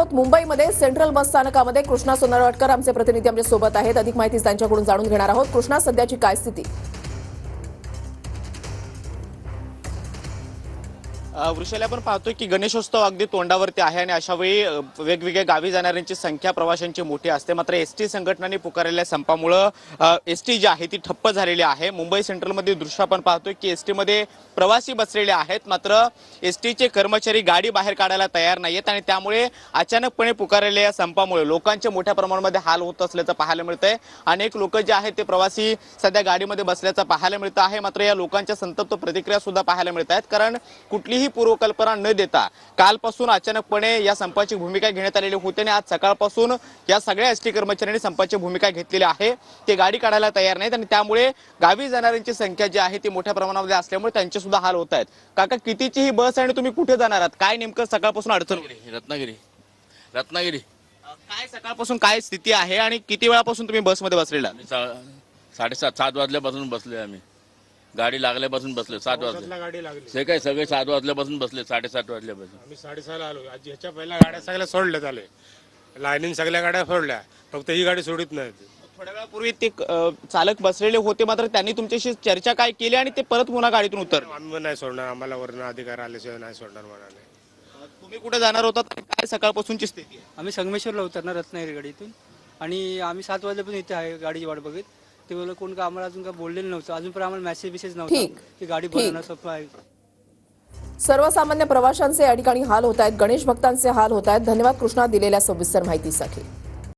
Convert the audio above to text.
आहोत मुंबईमध्ये central bus स्थानकामध्ये Krishna Sonarwadkar आमचे प्रतिनिधी आमच्या सोबत आहेत। अधिक माहिती त्यांच्याकडून जाणून घेणार आहोत। कृष्णा, सध्याची काय स्थिती? वृषाली, आपण पाहतोय की गणेशोत्सव अगदी तोंडावरती आहे आणि अशा वेळी वेगवेगळ्या गावी जाणाऱ्यांची संख्या प्रवाशांची मोठी असते। मात्र एसटी संघटनांनी पुकारलेल्या संपामुळे एसटी जी आहे ती ठप्प झालेली आहे। मुंबई सेंट्रलमध्ये दृश्य आपण पाहतोय की एसटी मध्ये प्रवासी बसलेले आहेत, मात्र एसटीचे कर्मचारी गाडी बाहेर काढायला तयार नाहीयेत आणि त्यामुळे अचानकपणे पुकारलेल्या या संपामुळे लोकांचे मोठ्या प्रमाणामध्ये हाल होत असल्याचं पाहायला मिळतंय। अनेक लोक जे आहेत ते प्रवासी सध्या गाडीमध्ये बसल्याचं पाहायला मिळतं आहे। मात्र या लोकांच्या संतप्त प्रतिक्रिया सुद्धा पाहायला मिळत आहेत, कारण कुठलीही पूर्वकल्पना न देता कालपासून अचानकपणे या संपाची भूमिका घेण्यात आलेली होती आणि आज सकाळपासून या सगळ्या एसटी कर्मचाऱ्यांनी संपाची भूमिका घेतलेली आहे। ते गाडी काढायला तयार नाहीत आणि त्यामुळे गावी जाणाऱ्यांची संख्या जी आहे ती मोठ्या प्रमाणामध्ये असल्यामुळे त्यांचे सुद्धा हाल होत आहेत। काका, कितीची ही बस आणि तुम्ही कुठे जाणार आहात? काय नेमकं सकाळपासून अडचण होती? रत्नागिरी काय सकाळपासून काय स्थिती आहे आणि किती वेळापासून तुम्ही बसमध्ये बसलेला? 7:30 वाजल्यापासून बसले आम्ही। गाडी लागल्यापासून बसले 7 वाजले। गाडी लागली ते काय सगळे 7 वाजल्यापासून बसले, 7:30 वाजल्यापासून। आम्ही 6:30 आलो। आज ह्याच्या पहिल्या गाड्या सगळ्या सोडल्या झाले, लाईनिंग सगळ्या गाड्या सोडल्या, फक्त ही गाडी सोडित नाही। थोड्या वेळापूर्वी ते चालक बसलेले होते, मात्र त्यांनी तुमच्याशी चर्चा काय केली आणि ते परत पुन्हा गाडीतून उतरले? आम्ही नाही सोडणार, आम्हाला वर्ण अधिकार आल्याशिवाय नाही सोडणार म्हणाले। तुम्ही कुठे जाणार होता? काय सकाळपासूनची स्थिती आहे? आम्ही संगमेश्वरला उतरणार रत्नागिरी गाडीतून आणि आम्ही 7 वाजल्यापासून इथे आहे गाडीची वाट बघत। ते बोललं कोण का आम्हाला अजून काय बोललेलं नव्हतं, अजून पण आम्हाला मेसेज नव्हता की गाडी बनवणं सोपं आहे। सर्वसामान्य प्रवाशांचे या ठिकाणी हाल होत आहेत, गणेश भक्तांचे हाल होत आहेत। धन्यवाद कृष्णा दिलेल्या सविस्तर माहितीसाठी।